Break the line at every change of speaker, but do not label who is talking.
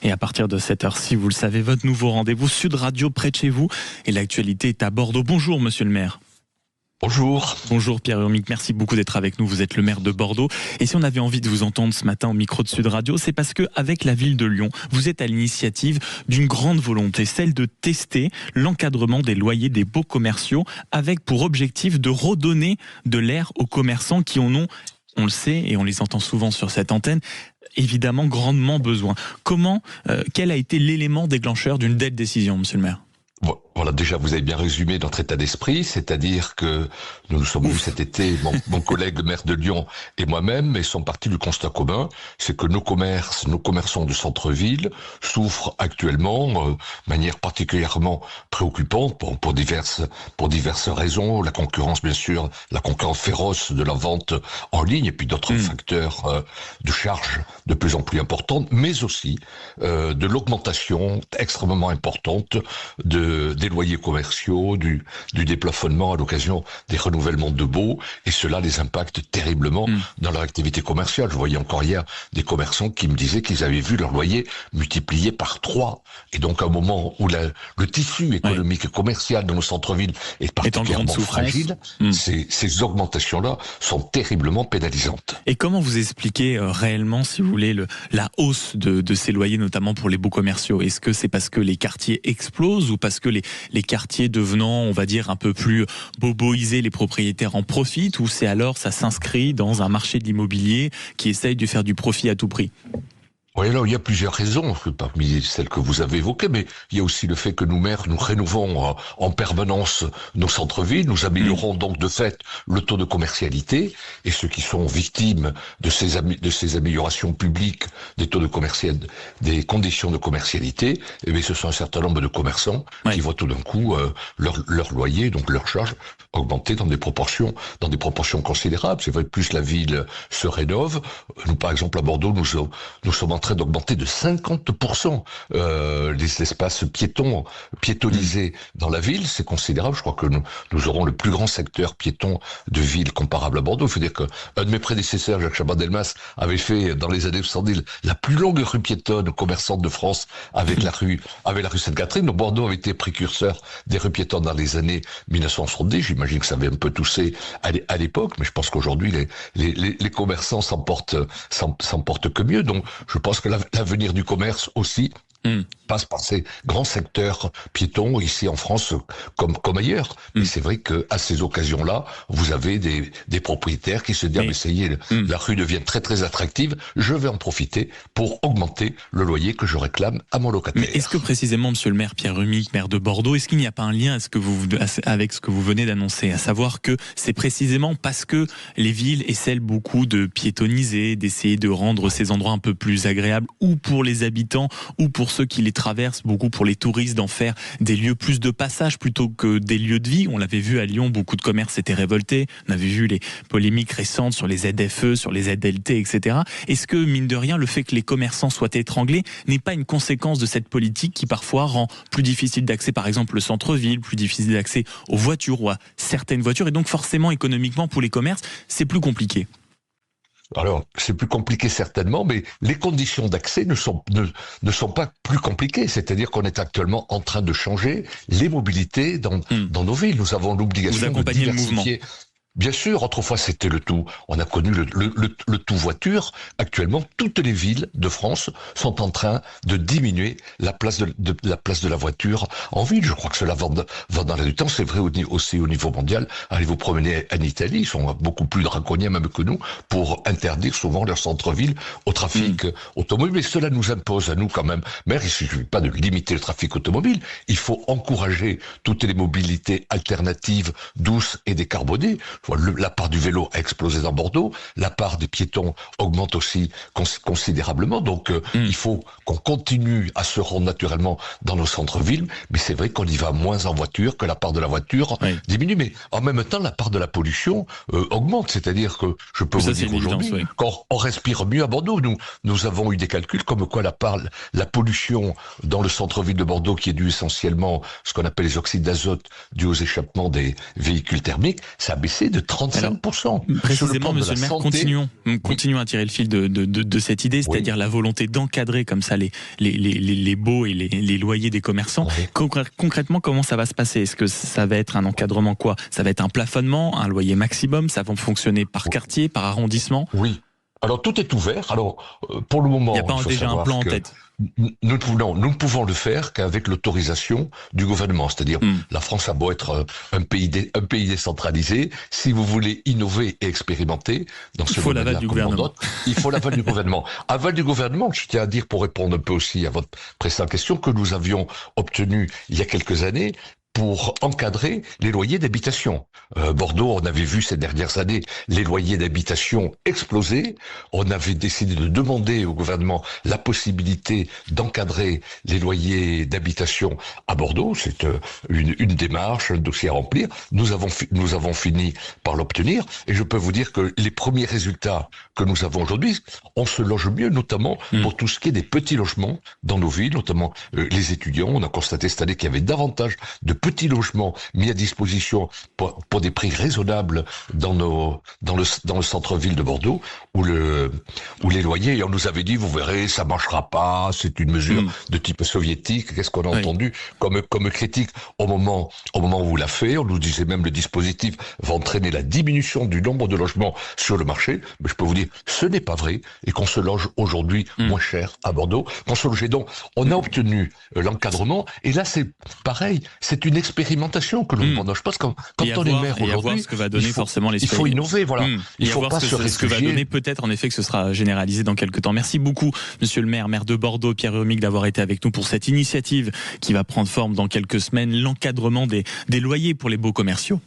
Et à partir de cette heure-ci, vous le savez, votre nouveau rendez-vous Sud Radio près de chez vous. Et l'actualité est à Bordeaux. Bonjour, monsieur le maire.
Bonjour.
Bonjour Pierre Urmic, merci beaucoup d'être avec nous. Vous êtes le maire de Bordeaux. Et si on avait envie de vous entendre ce matin au micro de Sud Radio, c'est parce qu'avec la ville de Lyon, vous êtes à l'initiative d'une grande volonté, celle de tester l'encadrement des loyers des baux commerciaux, avec pour objectif de redonner de l'air aux commerçants qui en ont, on le sait et on les entend souvent sur cette antenne, évidemment grandement besoin. Quel a été l'élément déclencheur d'une telle décision, monsieur le maire ?
Voilà, déjà, vous avez bien résumé notre état d'esprit, c'est-à-dire que nous sommes venus cet été, mon collègue le maire de Lyon et moi-même, et sont partis du constat commun, c'est que nos commerçants de centre-ville souffrent actuellement de manière particulièrement préoccupante pour diverses raisons, la concurrence bien sûr, la concurrence féroce de la vente en ligne, et puis d'autres facteurs de charges de plus en plus importantes, mais aussi de l'augmentation extrêmement importante des loyers commerciaux, du déplafonnement à l'occasion des renouvellements de baux, et cela les impacte terriblement dans leur activité commerciale. Je voyais encore hier des commerçants qui me disaient qu'ils avaient vu leur loyer multiplié par 3. Et donc à un moment où le tissu économique et commercial de nos centres-villes est particulièrement fragile, ces augmentations-là sont terriblement pénalisantes.
Et comment vous expliquez réellement, si vous voulez, la hausse de ces loyers, notamment pour les baux commerciaux ? Est-ce que c'est parce que les quartiers explosent ou parce que les quartiers devenant, on va dire, un peu plus boboisés, les propriétaires en profitent, ou c'est alors ça s'inscrit dans un marché de l'immobilier qui essaye de faire du profit à tout prix ?
Oui, alors il y a plusieurs raisons, parmi celles que vous avez évoquées, mais il y a aussi le fait que nous, maires, nous rénovons en permanence nos centres-villes, nous améliorons donc de fait le taux de commercialité, et ceux qui sont victimes de ces améliorations publiques des taux de des conditions de commercialité, eh bien, ce sont un certain nombre de commerçants qui voient tout d'un coup leur loyer, donc leur charge, augmenter dans des proportions considérables. C'est vrai que plus la ville se rénove. Nous, par exemple, à Bordeaux, nous sommes en train d'augmenter de 50% les espaces piétonnisés dans la ville. C'est considérable. Je crois que nous aurons le plus grand secteur piéton de ville comparable à Bordeaux. Il faut dire qu'un de mes prédécesseurs, Jacques Chaban-Delmas, avait fait dans les années 70 la plus longue rue piétonne commerçante de France avec la rue Sainte-Catherine. Donc Bordeaux avait été précurseur des rues piétonnes dans les années 1970. J'imagine que ça avait un peu toussé à l'époque, mais je pense qu'aujourd'hui les commerçants s'en portent que mieux. Donc je pense que l'avenir du commerce aussi passe par ces grands secteurs piétons ici en France comme ailleurs. Mais c'est vrai que à ces occasions-là, vous avez des propriétaires qui se disent mais ça y est, la rue devient très très attractive, je vais en profiter pour augmenter le loyer que je réclame à mon locataire.
Mais est-ce que précisément, monsieur le maire Pierre Urmic, maire de Bordeaux, est-ce qu'il n'y a pas un lien avec ce que vous venez d'annoncer, à savoir que c'est précisément parce que les villes essaient beaucoup de piétonniser, d'essayer de rendre ces endroits un peu plus agréables, ou pour les habitants, ou pour ceux qui les traversent, beaucoup pour les touristes, d'en faire des lieux plus de passage plutôt que des lieux de vie. On l'avait vu à Lyon, beaucoup de commerces s'étaient révoltés. On avait vu les polémiques récentes sur les ZFE, sur les ZLT, etc. Est-ce que, mine de rien, le fait que les commerçants soient étranglés n'est pas une conséquence de cette politique qui parfois rend plus difficile d'accès, par exemple, le centre-ville, plus difficile d'accès aux voitures ou à certaines voitures, et donc forcément, économiquement, pour les commerces, c'est plus compliqué?
Alors, c'est plus compliqué certainement, mais les conditions d'accès ne sont pas plus compliquées. C'est-à-dire qu'on est actuellement en train de changer les mobilités dans nos villes. Nous avons l'obligation de diversifier. Bien sûr, autrefois c'était le tout. On a connu le tout voiture. Actuellement, toutes les villes de France sont en train de diminuer la place de la voiture en ville. Je crois que cela va dans l'air du temps. C'est vrai aussi au niveau mondial. Allez vous promener en Italie, ils sont beaucoup plus draconiens même que nous pour interdire souvent leur centre-ville au trafic automobile. Mais cela nous impose à nous quand même. Mais il ne suffit pas de limiter le trafic automobile. Il faut encourager toutes les mobilités alternatives, douces et décarbonées. La part du vélo a explosé dans Bordeaux, la part des piétons augmente aussi considérablement, donc il faut qu'on continue à se rendre naturellement dans nos centres-villes, mais c'est vrai qu'on y va moins en voiture, que la part de la voiture diminue, mais en même temps la part de la pollution augmente, c'est-à-dire que je peux vous dire aujourd'hui, quand on respire mieux à Bordeaux, nous avons eu des calculs comme quoi la pollution dans le centre-ville de Bordeaux, qui est due essentiellement à ce qu'on appelle les oxydes d'azote dus aux échappements des véhicules thermiques, ça a baissé de 35%.
Précisément, monsieur le maire, continuons à tirer le fil de cette idée, c'est-à-dire la volonté d'encadrer comme ça les baux et les loyers des commerçants. Concrètement, comment ça va se passer? Est-ce que ça va être un encadrement quoi? Ça va être un plafonnement, un loyer maximum? Ça va fonctionner par quartier, par arrondissement?
Oui. Alors tout est ouvert. Alors pour le moment,
il n'y a pas déjà un plan en tête.
Nous ne pouvons le faire qu'avec l'autorisation du gouvernement. C'est-à-dire, la France a beau être un pays décentralisé, si vous voulez innover et expérimenter dans ce domaine-là, comme dans d'autres, il faut l'aval du gouvernement. Aval du gouvernement, je tiens à dire, pour répondre un peu aussi à votre précédente question, que nous avions obtenu il y a quelques années pour encadrer les loyers d'habitation. Bordeaux, on avait vu ces dernières années les loyers d'habitation exploser. On avait décidé de demander au gouvernement la possibilité d'encadrer les loyers d'habitation à Bordeaux. C'est une démarche, un dossier à remplir. Nous avons fini par l'obtenir. Et je peux vous dire que les premiers résultats que nous avons aujourd'hui, on se loge mieux, notamment pour tout ce qui est des petits logements dans nos villes, notamment les étudiants. On a constaté cette année qu'il y avait davantage de petits logements mis à disposition pour des prix raisonnables dans le centre-ville de Bordeaux, où les loyers, et on nous avait dit, vous verrez, ça marchera pas, c'est une mesure de type soviétique. Qu'est-ce qu'on a entendu comme critique au moment où vous l'a fait? On nous disait même le dispositif va entraîner la diminution du nombre de logements sur le marché. Mais je peux vous dire, ce n'est pas vrai, et qu'on se loge aujourd'hui moins cher à Bordeaux. Qu'on se loge, donc, on a obtenu l'encadrement, et là c'est pareil, c'est une expérimentation que l'on demande. Je pense que quand on est maire aujourd'hui,
ce que va donner forcément
il faut innover, voilà. Il faut pas se réfugier.
Ce que va donner peut-être en effet que ce sera généralisé dans quelques temps. Merci beaucoup, monsieur le maire de Bordeaux, Pierre Rummig, d'avoir été avec nous pour cette initiative qui va prendre forme dans quelques semaines, l'encadrement des loyers pour les baux commerciaux.